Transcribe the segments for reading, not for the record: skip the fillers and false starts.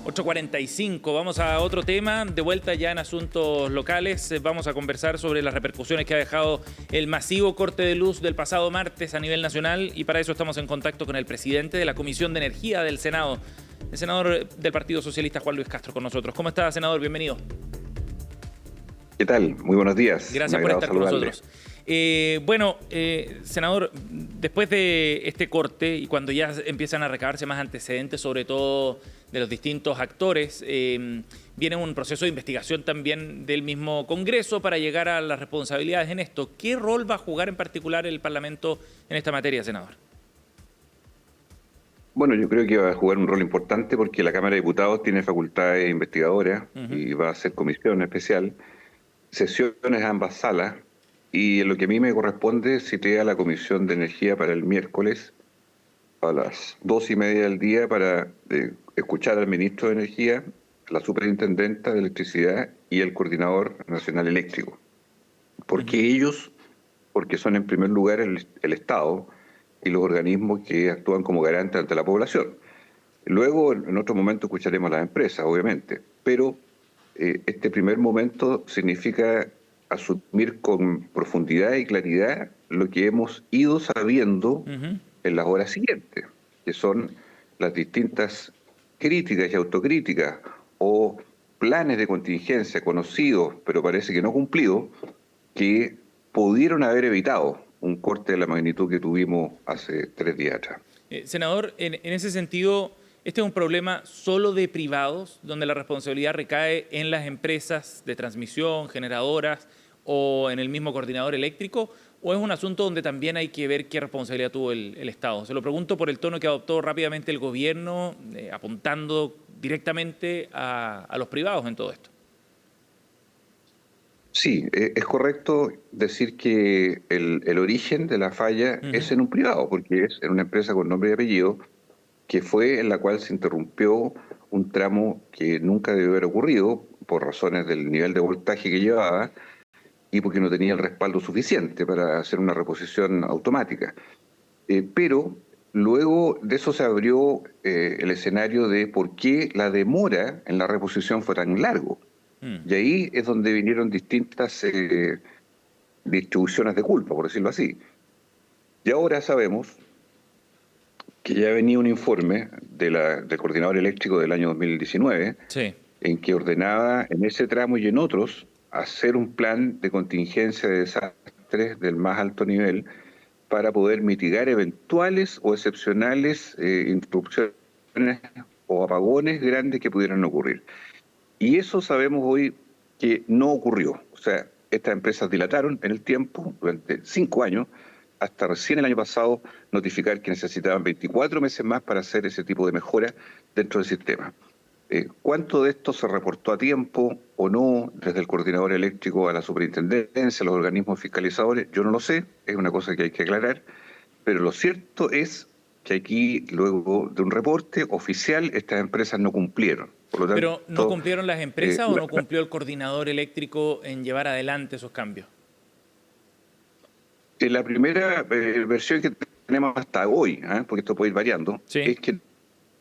8:45, vamos a otro tema, de vuelta ya en asuntos locales. Vamos a conversar sobre las repercusiones que ha dejado el masivo corte de luz del pasado martes a nivel nacional, y para eso estamos en contacto con el presidente de la Comisión de Energía del Senado, el senador del Partido Socialista, Juan Luis Castro, con nosotros. ¿Cómo está, senador? Bienvenido. ¿Qué tal? Muy buenos días. Gracias por estar con nosotros. Senador, después de este corte y cuando ya empiezan a recabarse más antecedentes, sobre todo de los distintos actores, viene un proceso de investigación también del mismo Congreso para llegar a las responsabilidades en esto. ¿Qué rol va a jugar en particular el Parlamento en esta materia, senador? Bueno, yo creo que va a jugar un rol importante porque la Cámara de Diputados tiene facultades investigadoras y va a hacer comisión especial, sesiones a ambas salas. Y en lo que a mí me corresponde, cité a la Comisión de Energía para el miércoles a las 2:30 del día para escuchar al ministro de Energía, la superintendenta de Electricidad y el Coordinador Nacional Eléctrico. ¿Por qué ellos? Porque son en primer lugar el Estado y los organismos que actúan como garantes ante la población. Luego, en otro momento, escucharemos a las empresas, obviamente, pero este primer momento significa asumir con profundidad y claridad lo que hemos ido sabiendo en las horas siguientes, que son las distintas críticas y autocríticas o planes de contingencia conocidos, pero parece que no cumplidos, que pudieron haber evitado un corte de la magnitud que tuvimos hace 3 días atrás. Senador, en ese sentido, ¿este es un problema solo de privados, donde la responsabilidad recae en las empresas de transmisión, generadoras o en el mismo coordinador eléctrico? ¿O es un asunto donde también hay que ver qué responsabilidad tuvo el Estado? Se lo pregunto por el tono que adoptó rápidamente el gobierno, apuntando directamente a los privados en todo esto. Sí, es correcto decir que el origen de la falla es en un privado, porque es en una empresa con nombre y apellido, que fue en la cual se interrumpió un tramo que nunca debió haber ocurrido por razones del nivel de voltaje que llevaba y porque no tenía el respaldo suficiente para hacer una reposición automática. Pero luego de eso se abrió el escenario de por qué la demora en la reposición fue tan largo. Y ahí es donde vinieron distintas distribuciones de culpa, por decirlo así. Y ahora sabemos que ya venía un informe del Coordinador Eléctrico del año 2019, en que ordenaba en ese tramo y en otros hacer un plan de contingencia de desastres del más alto nivel para poder mitigar eventuales o excepcionales interrupciones o apagones grandes que pudieran ocurrir. Y eso sabemos hoy que no ocurrió. O sea, estas empresas dilataron en el tiempo durante 5 años, hasta recién el año pasado notificar que necesitaban 24 meses más para hacer ese tipo de mejora dentro del sistema. ¿Cuánto de esto se reportó a tiempo o no desde el coordinador eléctrico a la superintendencia, a los organismos fiscalizadores? Yo no lo sé, es una cosa que hay que aclarar, pero lo cierto es que aquí, luego de un reporte oficial, estas empresas no cumplieron. Por lo tanto, ¿pero no cumplieron las empresas o no cumplió el coordinador eléctrico en llevar adelante esos cambios? La primera versión que tenemos hasta hoy, porque esto puede ir variando, es que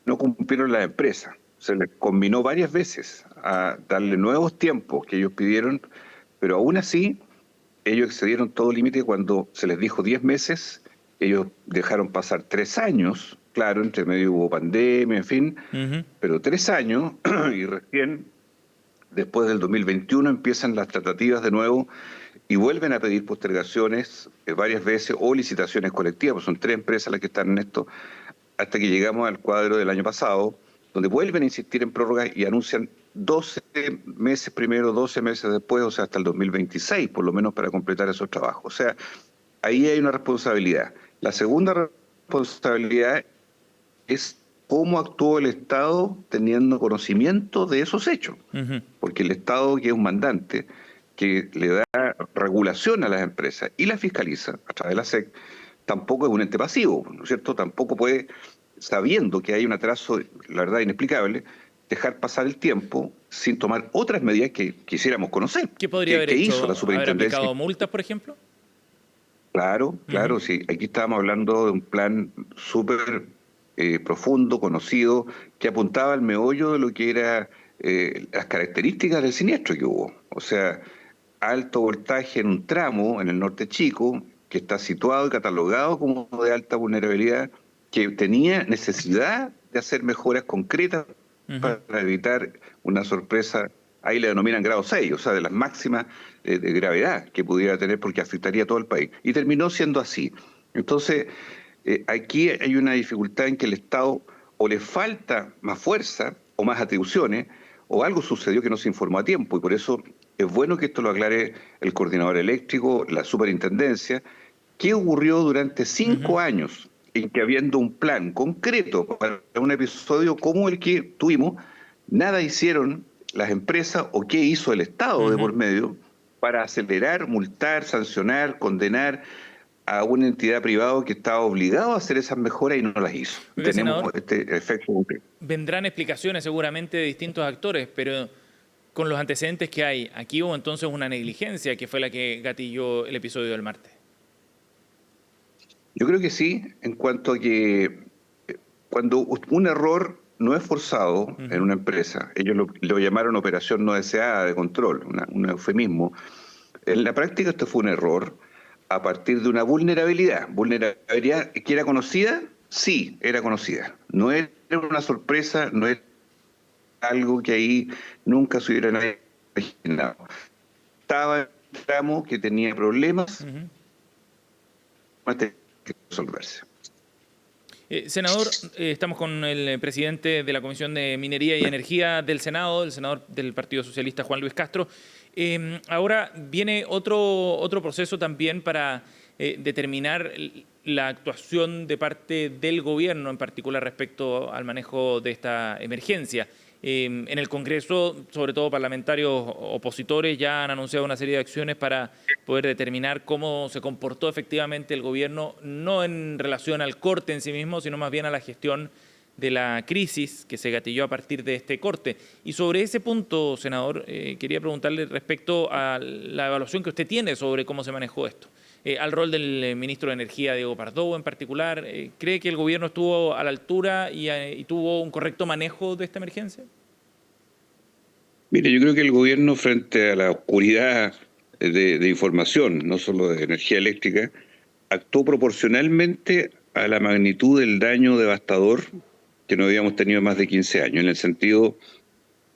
no cumplieron las empresas. Se les combinó varias veces a darle nuevos tiempos que ellos pidieron, pero aún así ellos excedieron todo límite. Cuando se les dijo 10 meses, ellos dejaron pasar 3 años, claro, entre medio hubo pandemia, en fin, pero 3 años y recién después del 2021 empiezan las tratativas de nuevo y vuelven a pedir postergaciones varias veces o licitaciones colectivas, pues son 3 empresas las que están en esto, hasta que llegamos al cuadro del año pasado, donde vuelven a insistir en prórrogas y anuncian 12 meses primero, 12 meses después, o sea, hasta el 2026, por lo menos para completar esos trabajos. O sea, ahí hay una responsabilidad. La segunda responsabilidad es cómo actuó el Estado teniendo conocimiento de esos hechos. Porque el Estado, que es un mandante, que le da regulación a las empresas y las fiscaliza a través de la SEC, tampoco es un ente pasivo, ¿no es cierto? Tampoco puede, sabiendo que hay un atraso, la verdad, inexplicable, dejar pasar el tiempo sin tomar otras medidas que quisiéramos conocer. ¿Qué podría haber hecho? Hizo la superintendencia? ¿Haber aplicado multas, por ejemplo? Claro, sí. Aquí estábamos hablando de un plan súper profundo, conocido, que apuntaba al meollo de lo que era las características del siniestro que hubo. O sea, alto voltaje en un tramo en el norte Chico, que está situado y catalogado como de alta vulnerabilidad, que tenía necesidad de hacer mejoras concretas para evitar una sorpresa, ahí le denominan grado 6, o sea, de las máximas de gravedad que pudiera tener porque afectaría a todo el país. Y terminó siendo así. Entonces, aquí hay una dificultad en que el Estado o le falta más fuerza o más atribuciones, o algo sucedió que no se informó a tiempo, y por eso es bueno que esto lo aclare el coordinador eléctrico, la superintendencia. ¿Qué ocurrió durante 5 años en que, habiendo un plan concreto para un episodio como el que tuvimos, nada hicieron las empresas o qué hizo el Estado de por medio para acelerar, multar, sancionar, condenar a una entidad privada que estaba obligada a hacer esas mejoras y no las hizo? Oiga, Tenemos senador, este efecto concreto. vendrán explicaciones seguramente de distintos actores, pero con los antecedentes que hay, aquí hubo entonces una negligencia que fue la que gatilló el episodio del martes. Yo creo que sí, en cuanto a que cuando un error no es forzado en una empresa, ellos lo llamaron operación no deseada de control, un eufemismo. En la práctica esto fue un error a partir de una vulnerabilidad. ¿Vulnerabilidad que era conocida? Sí, era conocida. No era una sorpresa, no era algo que ahí nunca se hubiera nadie imaginado. Estaba en un tramo que tenía problemas, tenía que resolverse. Senador, estamos con el presidente de la Comisión de Minería y Energía del Senado, el senador del Partido Socialista, Juan Luis Castro. Ahora viene otro proceso también para determinar la actuación de parte del gobierno, en particular respecto al manejo de esta emergencia. En el Congreso, sobre todo parlamentarios opositores, ya han anunciado una serie de acciones para poder determinar cómo se comportó efectivamente el gobierno, no en relación al corte en sí mismo, sino más bien a la gestión de la crisis que se gatilló a partir de este corte. Y sobre ese punto, senador, quería preguntarle respecto a la evaluación que usted tiene sobre cómo se manejó esto. Al rol del ministro de Energía, Diego Pardo, en particular, ¿cree que el gobierno estuvo a la altura y tuvo un correcto manejo de esta emergencia? Mire, yo creo que el gobierno, frente a la oscuridad de información, no solo de energía eléctrica, actuó proporcionalmente a la magnitud del daño devastador que no habíamos tenido en más de 15 años, en el sentido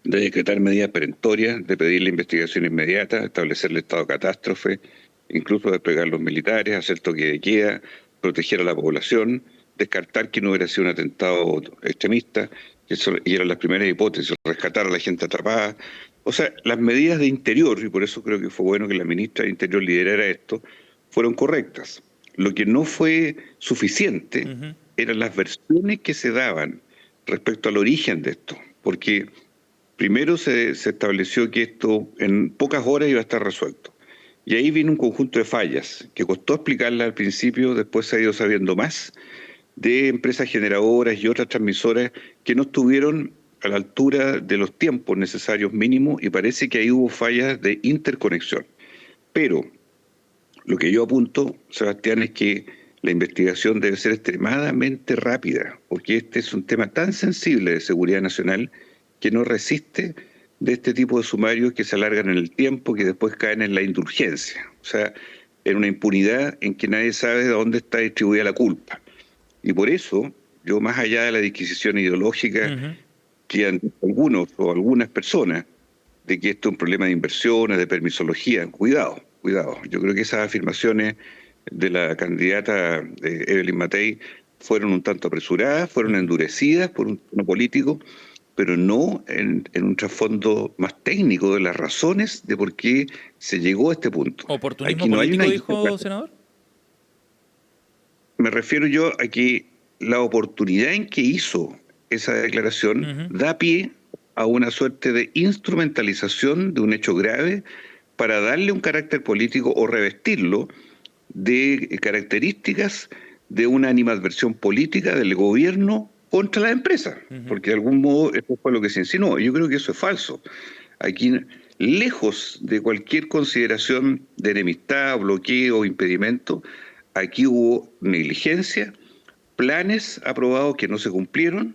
de decretar medidas perentorias, de pedir la investigación inmediata, establecer el estado de catástrofe, incluso desplegar los militares, hacer toque de queda, proteger a la población, descartar que no hubiera sido un atentado extremista, y eran las primeras hipótesis, rescatar a la gente atrapada. O sea, las medidas de interior, y por eso creo que fue bueno que la ministra de Interior liderara esto, fueron correctas. Lo que no fue suficiente eran las versiones que se daban respecto al origen de esto, porque primero se estableció que esto en pocas horas iba a estar resuelto. Y ahí vino un conjunto de fallas que costó explicarla al principio, después se ha ido sabiendo más, de empresas generadoras y otras transmisoras que no estuvieron a la altura de los tiempos necesarios mínimos, y parece que ahí hubo fallas de interconexión. Pero lo que yo apunto, Sebastián, es que la investigación debe ser extremadamente rápida, porque este es un tema tan sensible de seguridad nacional que no resiste de este tipo de sumarios que se alargan en el tiempo, que después caen en la indulgencia, o sea, en una impunidad en que nadie sabe de dónde está distribuida la culpa. Y por eso, yo, más allá de la disquisición ideológica que han algunos o algunas personas de que esto es un problema de inversiones, de permisología, cuidado. Yo creo que esas afirmaciones de la candidata Evelyn Matei fueron un tanto apresuradas, fueron endurecidas por un tono político, pero no en un trasfondo más técnico de las razones de por qué se llegó a este punto. ¿Oportunismo Aquí no político, hay dijo, senador? Me refiero yo a que la oportunidad en que hizo esa declaración da pie a una suerte de instrumentalización de un hecho grave para darle un carácter político o revestirlo de características de una animadversión política del gobierno contra la empresa, porque de algún modo eso fue lo que se insinuó. Yo creo que eso es falso. Aquí, lejos de cualquier consideración de enemistad, bloqueo o impedimento, aquí hubo negligencia, planes aprobados que no se cumplieron,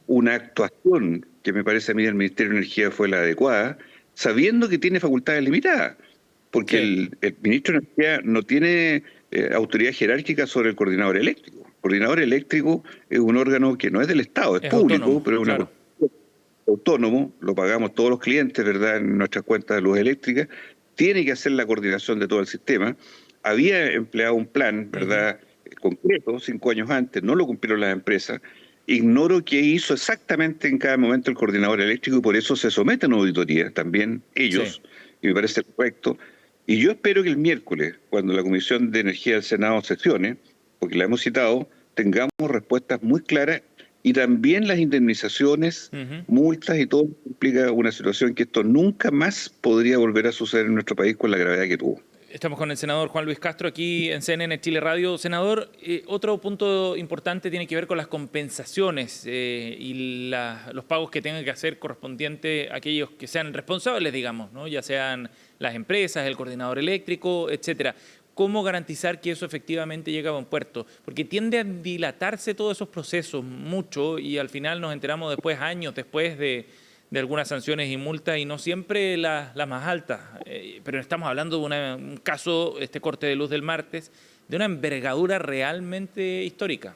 una actuación que me parece a mí del Ministerio de Energía fue la adecuada, sabiendo que tiene facultades limitadas, porque el Ministro de Energía no tiene autoridad jerárquica sobre el coordinador eléctrico. El coordinador eléctrico es un órgano que no es del Estado, es público, autónomo, pero es una autónomo, lo pagamos todos los clientes, ¿verdad?, en nuestras cuentas de luz eléctrica, tiene que hacer la coordinación de todo el sistema. Había empleado un plan, ¿verdad?, concreto, 5 años antes, no lo cumplieron las empresas. Ignoro qué hizo exactamente en cada momento el coordinador eléctrico y por eso se someten a una auditoría, también ellos, y me parece correcto. Y yo espero que el miércoles, cuando la Comisión de Energía del Senado sesione, porque la hemos citado, tengamos respuestas muy claras y también las indemnizaciones, multas y todo implica una situación que esto nunca más podría volver a suceder en nuestro país con la gravedad que tuvo. Estamos con el senador Juan Luis Castro aquí en CNN Chile Radio. Senador, otro punto importante tiene que ver con las compensaciones y los pagos que tengan que hacer correspondiente a aquellos que sean responsables, digamos, ¿no? Ya sean las empresas, el coordinador eléctrico, etcétera. ¿Cómo garantizar que eso efectivamente llegue a buen puerto? Porque tiende a dilatarse todos esos procesos mucho y al final nos enteramos después, años después de algunas sanciones y multas y no siempre las más altas. Pero estamos hablando de un caso, este corte de luz del martes, de una envergadura realmente histórica.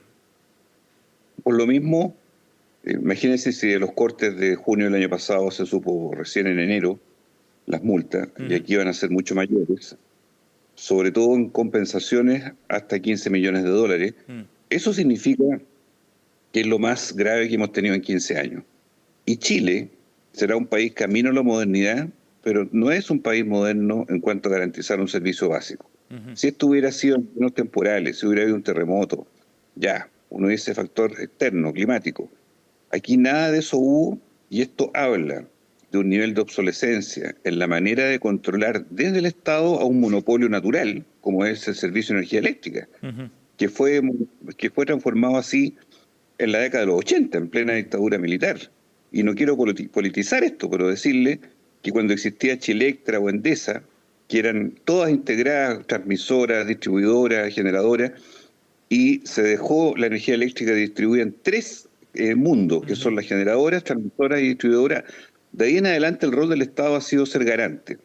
Por lo mismo, imagínense si de los cortes de junio del año pasado se supo recién en enero las multas, y aquí van a ser mucho mayores, sobre todo en compensaciones hasta 15 millones de dólares. Eso significa que es lo más grave que hemos tenido en 15 años. Y Chile será un país camino a la modernidad, pero no es un país moderno en cuanto a garantizar un servicio básico. Si esto hubiera sido en términos temporales, si hubiera habido un terremoto, ya, uno dice factor externo, climático. Aquí nada de eso hubo, y esto habla de un nivel de obsolescencia en la manera de controlar desde el Estado a un monopolio natural, como es el servicio de energía eléctrica, que fue transformado así en la década de los 80, en plena dictadura militar. Y no quiero politizar esto, pero decirle que cuando existía Chilectra o Endesa, que eran todas integradas, transmisoras, distribuidoras, generadoras, y se dejó la energía eléctrica distribuida en 3 mundos, que son las generadoras, transmisoras y distribuidoras. De ahí en adelante el rol del Estado ha sido ser garante.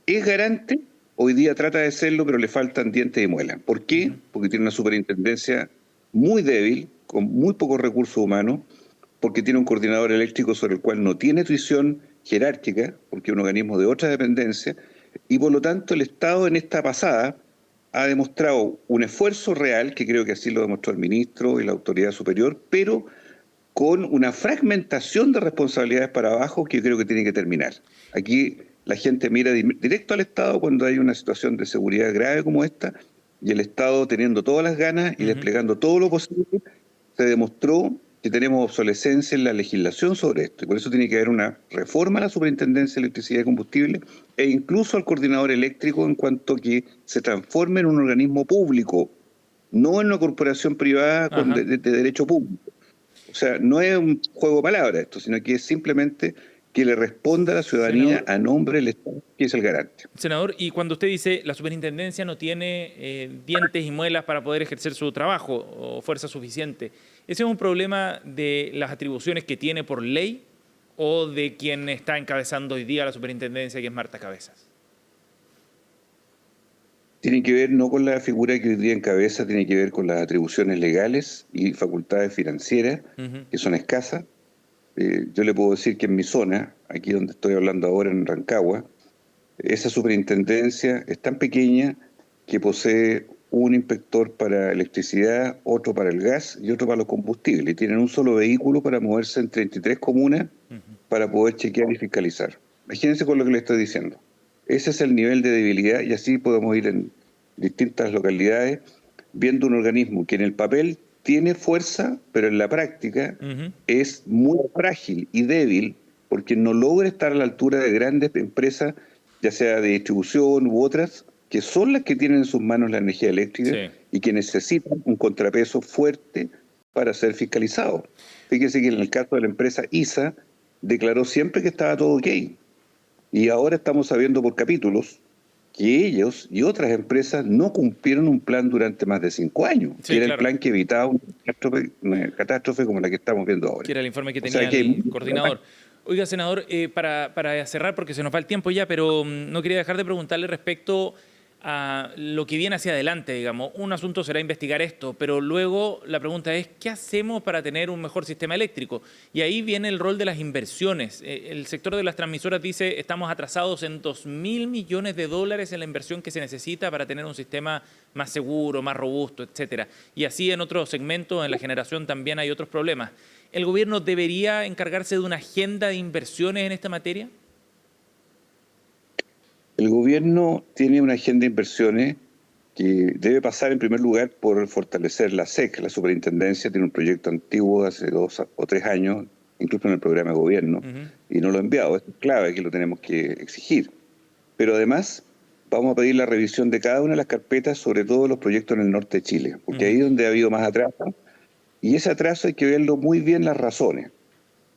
Es garante, hoy día trata de serlo, pero le faltan dientes y muelas. ¿Por qué? Porque tiene una superintendencia muy débil, con muy pocos recursos humanos, porque tiene un coordinador eléctrico sobre el cual no tiene tuición jerárquica, porque es un organismo de otra dependencia, y por lo tanto el Estado en esta pasada ha demostrado un esfuerzo real, que creo que así lo demostró el ministro y la autoridad superior, pero con una fragmentación de responsabilidades para abajo que yo creo que tiene que terminar. Aquí la gente mira directo al Estado cuando hay una situación de seguridad grave como esta, y el Estado, teniendo todas las ganas y desplegando todo lo posible, se demostró que tenemos obsolescencia en la legislación sobre esto, y por eso tiene que haber una reforma a la Superintendencia de Electricidad y Combustible e incluso al coordinador eléctrico en cuanto a que se transforme en un organismo público, no en una corporación privada de derecho público. O sea, no es un juego de palabras esto, sino que es simplemente que le responda a la ciudadanía, senador, a nombre del Estado, que es el garante. Senador, y cuando usted dice la superintendencia no tiene dientes y muelas para poder ejercer su trabajo o fuerza suficiente, ¿ese es un problema de las atribuciones que tiene por ley o de quien está encabezando hoy día la superintendencia, que es Marta Cabezas? Tiene que ver no con la figura que hoy día encabeza, tiene que ver con las atribuciones legales y facultades financieras, que son escasas. Yo le puedo decir que en mi zona, aquí donde estoy hablando ahora, en Rancagua, esa superintendencia es tan pequeña que posee un inspector para electricidad, otro para el gas y otro para los combustibles. Y tienen un solo vehículo para moverse en 33 comunas para poder chequear y fiscalizar. Imagínense con lo que le estoy diciendo. Ese es el nivel de debilidad, y así podemos ir en distintas localidades viendo un organismo que en el papel tiene fuerza, pero en la práctica es muy frágil y débil, porque no logra estar a la altura de grandes empresas, ya sea de distribución u otras, que son las que tienen en sus manos la energía eléctrica y que necesitan un contrapeso fuerte para ser fiscalizados. Fíjese que en el caso de la empresa ISA, declaró siempre que estaba todo ok. Y ahora estamos sabiendo por capítulos que ellos y otras empresas no cumplieron un plan durante más de 5 años, Sí, que era claro. el plan que evitaba una catástrofe como la que estamos viendo ahora. Que era el informe que tenía el coordinador. Oiga, senador, para cerrar, porque se nos va el tiempo ya, pero no quería dejar de preguntarle respecto a lo que viene hacia adelante, digamos. Un asunto será investigar esto, pero luego la pregunta es, ¿qué hacemos para tener un mejor sistema eléctrico? Y ahí viene el rol de las inversiones. El sector de las transmisoras dice, estamos atrasados en $2.000 millones en la inversión que se necesita para tener un sistema más seguro, más robusto, etcétera. Y así en otros segmentos, en la generación también hay otros problemas. ¿El gobierno debería encargarse de una agenda de inversiones en esta materia? El gobierno tiene una agenda de inversiones que debe pasar en primer lugar por fortalecer la SEC. La superintendencia tiene un proyecto antiguo de hace 2 o 3 años, incluso en el programa de gobierno, y no lo ha enviado. Es clave que lo tenemos que exigir. Pero además vamos a pedir la revisión de cada una de las carpetas, sobre todo los proyectos en el norte de Chile, porque ahí es donde ha habido más atraso, y ese atraso hay que verlo muy bien las razones.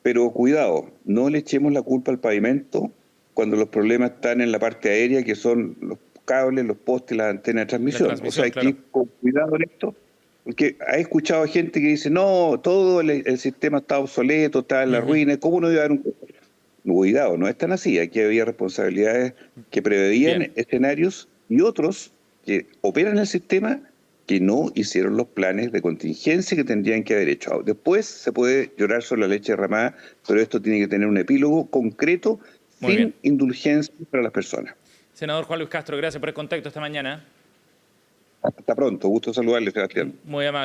Pero cuidado, no le echemos la culpa al pavimento cuando los problemas están en la parte aérea, que son los cables, los postes, las antenas de transmisión. O sea, hay que ir con cuidado en esto, porque he escuchado gente que dice, no, todo el sistema está obsoleto, está en la ruina, ¿cómo no iba a haber un...? Cuidado, no es tan así. Aquí había responsabilidades que preveían escenarios y otros que operan el sistema que no hicieron los planes de contingencia que tendrían que haber hecho. Después se puede llorar sobre la leche derramada, pero esto tiene que tener un epílogo concreto, sin indulgencia para las personas. Senador Juan Luis Castro, gracias por el contacto esta mañana. Hasta pronto, gusto saludarles, Sebastián. Muy amable.